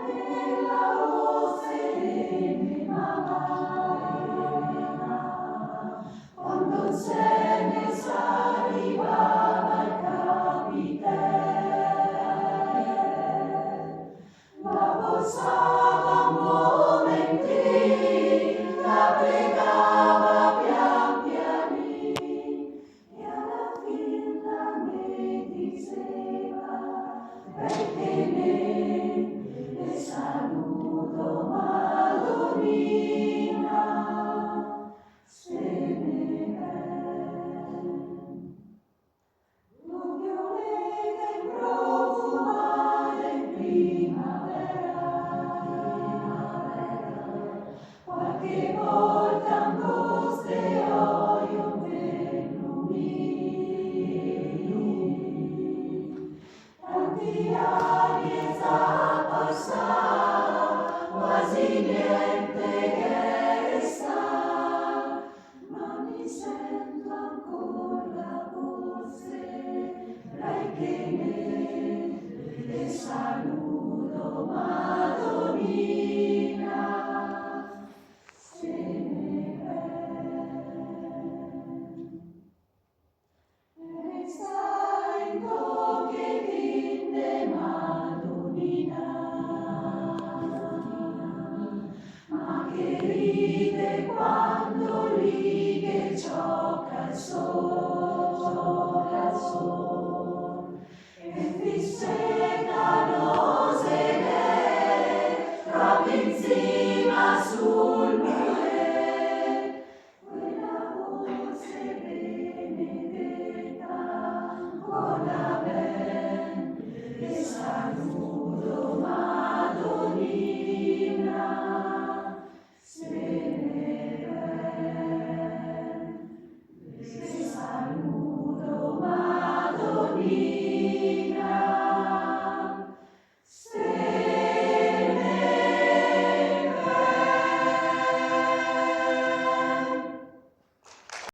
nella voce mamma, quando se ne s'arrivava al capitale, la posava un momentino, la pregava pian pianino e alla fine la diceva perché ne saluto Madonnina se ne è. Non violeta in profumare in primavera, qualche volta angoste olio per tanti anni è già passato, quasi niente che sa, ma mi sento ancora la voce, perché ne saluto Madonnina, se ne è. Che dite Madonnina, ma che ride quando lì che gioca il sole.